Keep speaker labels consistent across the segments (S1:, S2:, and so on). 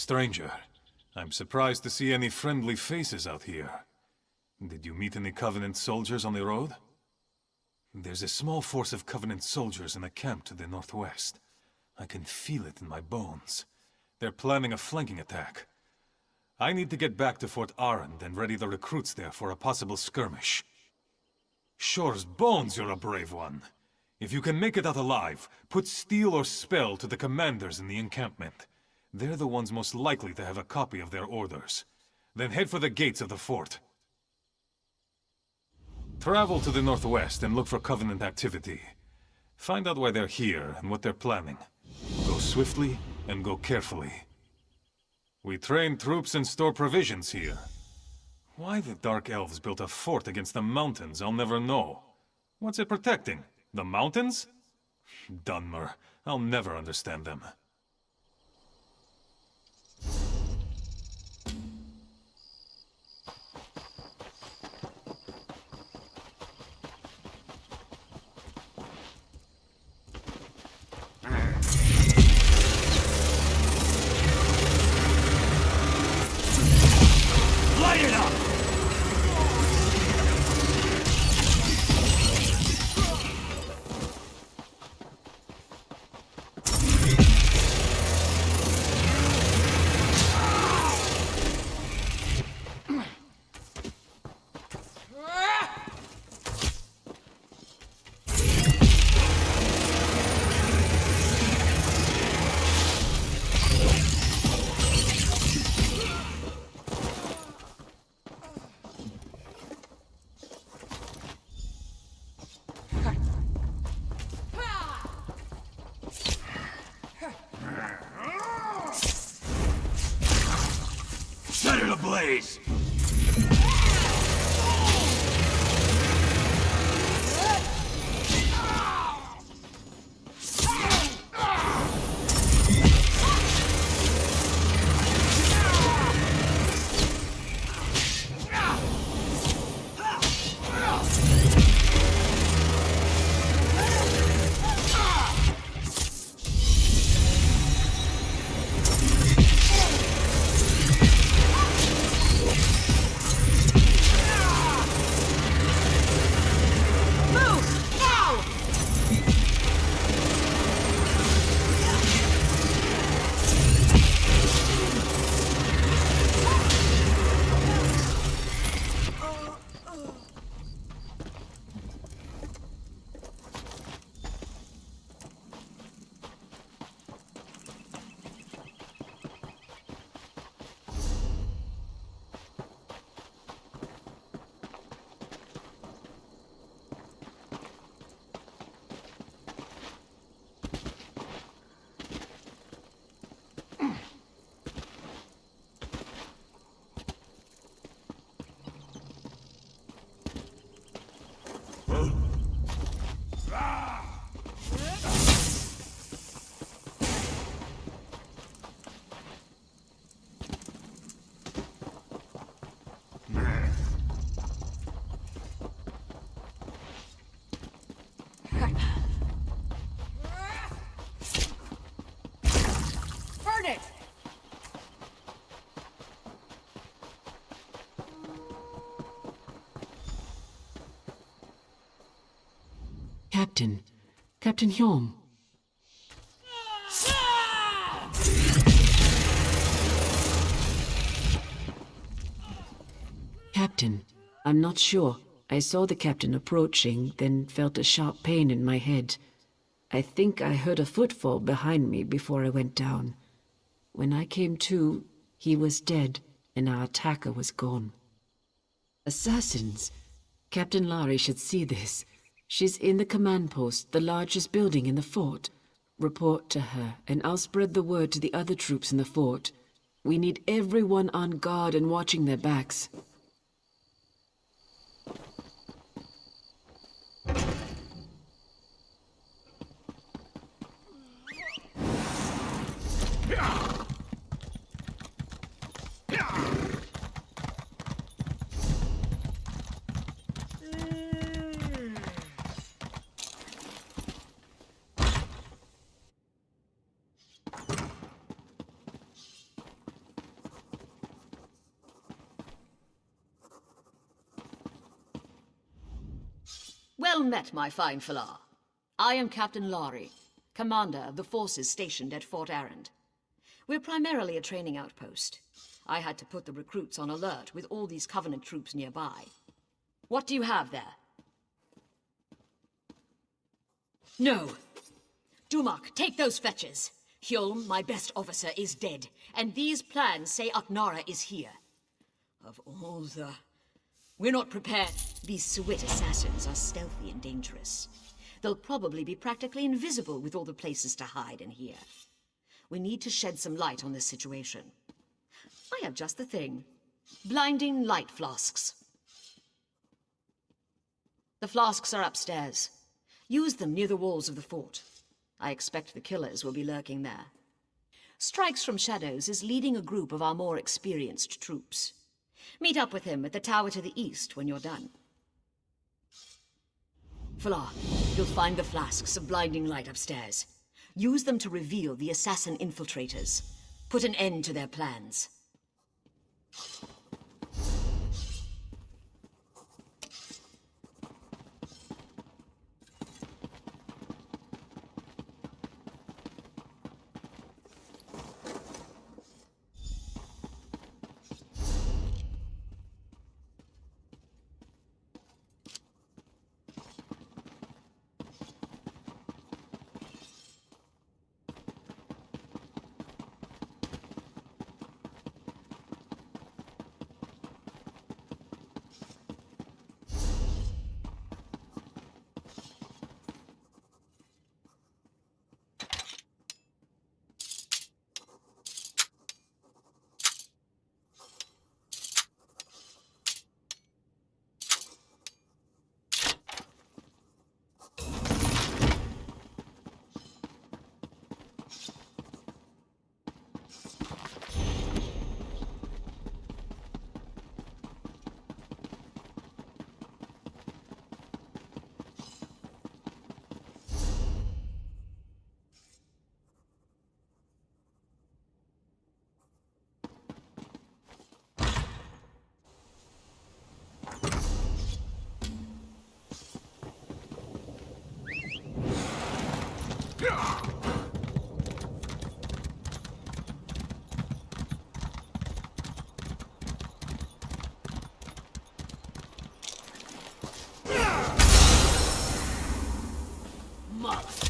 S1: stranger. I'm surprised to see any friendly faces out here. Did you meet any Covenant soldiers on the road? There's a small force of Covenant soldiers in a camp to the northwest. I can feel it in my bones. They're planning a flanking attack. I need to get back to Fort Arand and ready the recruits there for a possible skirmish. Shore's bones, you're a brave one. If you can make it out alive, put steel or spell to the commanders in the encampment. They're the ones most likely to have a copy of their orders. Then head for the gates of the fort. Travel to the northwest and look for Covenant activity. Find out why they're here and what they're planning. Go swiftly and go carefully. We train troops and store provisions here. Why the Dark Elves built a fort against the mountains, I'll never know. What's it protecting? The mountains? Dunmer. I'll never understand them.
S2: Blaze!
S3: Captain Hjorm. Captain, I'm not sure. I saw the captain approaching, then felt a sharp pain in my head. I think I heard a footfall behind me before I went down. When I came to, he was dead, and our attacker was gone. Assassins! Captain Lari should see this. She's in the command post, the largest building in the fort. Report to her, and I'll spread the word to the other troops in the fort. We need everyone on guard and watching their backs.
S2: Well met, my fine fellow. I am Captain Laurie, commander of the forces stationed at Fort Arand. We're primarily a training outpost. I had to put the recruits on alert with all these Covenant troops nearby. What do you have there? No. Dumak, take those fetches. Hjolm, my best officer, is dead, and these plans say Aknara is here. Of all the... We're not prepared. These Sewit assassins are stealthy and dangerous. They'll probably be practically invisible with all the places to hide in here. We need to shed some light on this situation. I have just the thing. Blinding light flasks. The flasks are upstairs. Use them near the walls of the fort. I expect the killers will be lurking there. Strikes from Shadows is leading a group of our more experienced troops. Meet up with him at the tower to the east when you're done. Fala, you'll find the flasks of blinding light upstairs. Use them to reveal the assassin infiltrators. Put an end to their plans.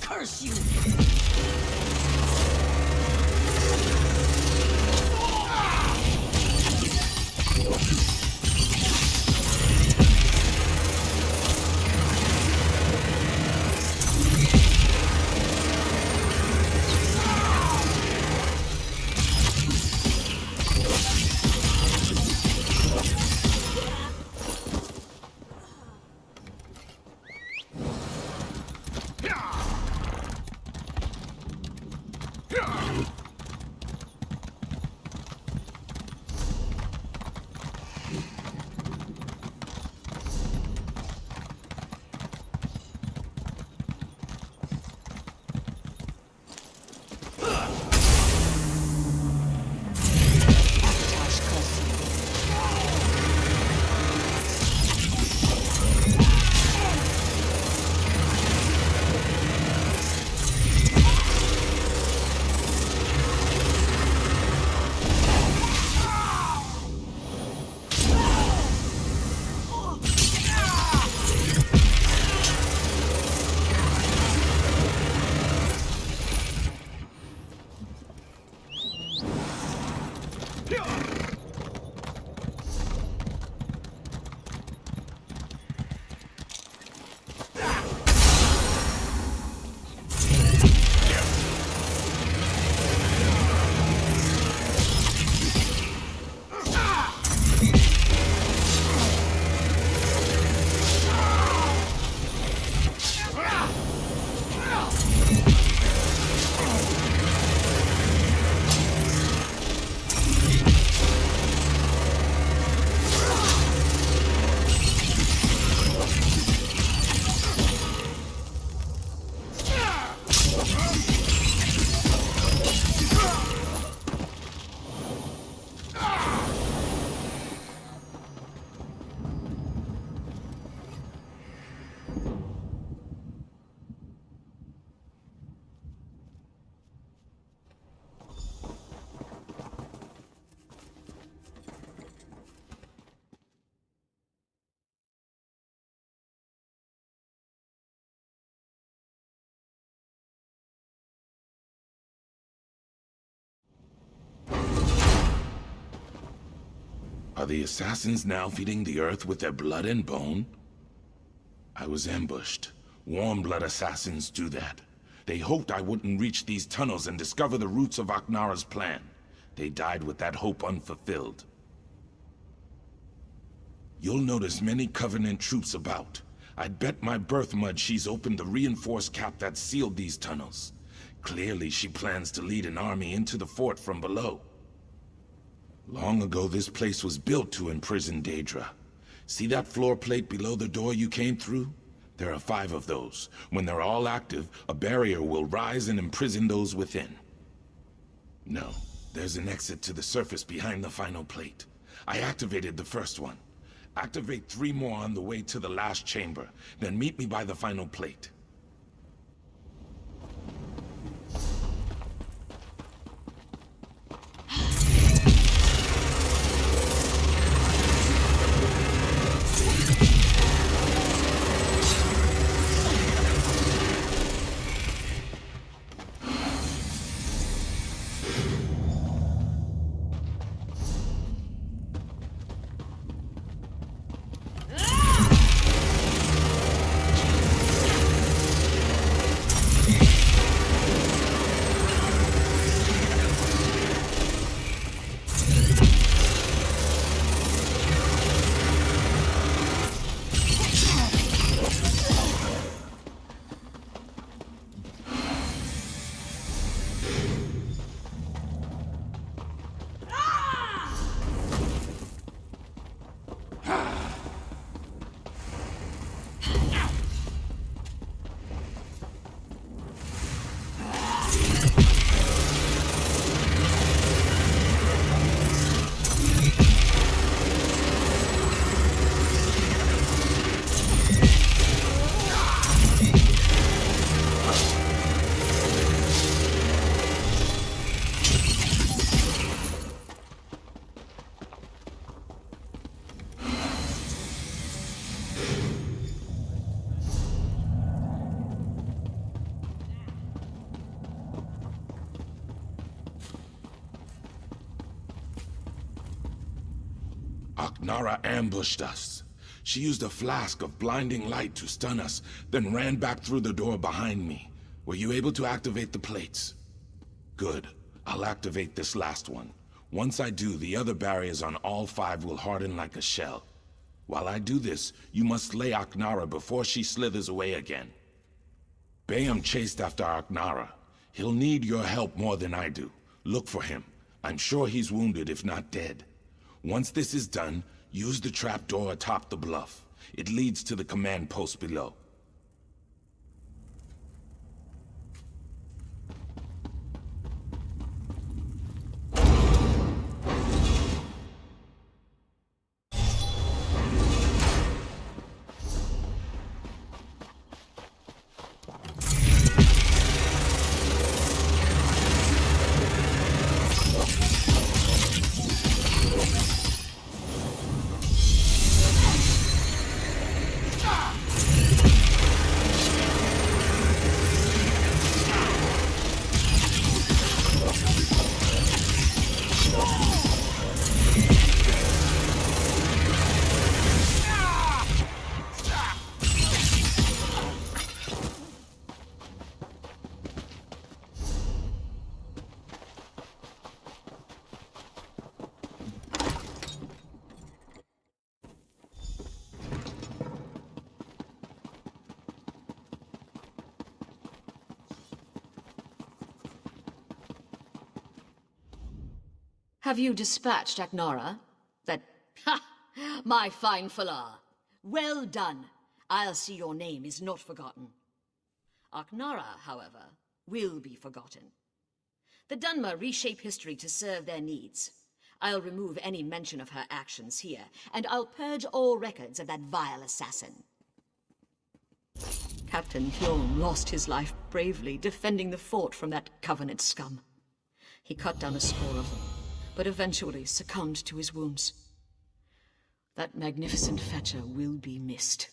S2: Curse you!
S4: Are the assassins now feeding the earth with their blood and bone? I was ambushed. Warm-blood assassins do that. They hoped I wouldn't reach these tunnels and discover the roots of Aknara's plan. They died with that hope unfulfilled. You'll notice many Covenant troops about. I'd bet my birth mud she's opened the reinforced cap that sealed these tunnels. Clearly she plans to lead an army into the fort from below. Long ago this place was built to imprison Daedra. See that floor plate below the door you came through? There are 5 of those. When they're all active, a barrier will rise and imprison those within. No, there's an exit to the surface behind the final plate. I activated the first one. Activate 3 more on the way to the last chamber, then meet me by the final plate. Aknara ambushed us. She used a flask of blinding light to stun us, then ran back through the door behind me. Were you able to activate the plates? Good. I'll activate this last one. Once I do, the other barriers on all 5 will harden like a shell. While I do this, you must slay Aknara before she slithers away again. Bayam chased after Aknara. He'll need your help more than I do. Look for him. I'm sure he's wounded, if not dead. Once this is done, use the trapdoor atop the bluff. It leads to the command post below.
S2: Have you dispatched Aknara? Ha! My fine Falar. Well done. I'll see your name is not forgotten. Aknara, however, will be forgotten. The Dunmer reshape history to serve their needs. I'll remove any mention of her actions here, and I'll purge all records of that vile assassin. Captain Hjorm lost his life bravely defending the fort from that Covenant scum. He cut down a score of them, but eventually succumbed to his wounds. That magnificent fetcher will be missed.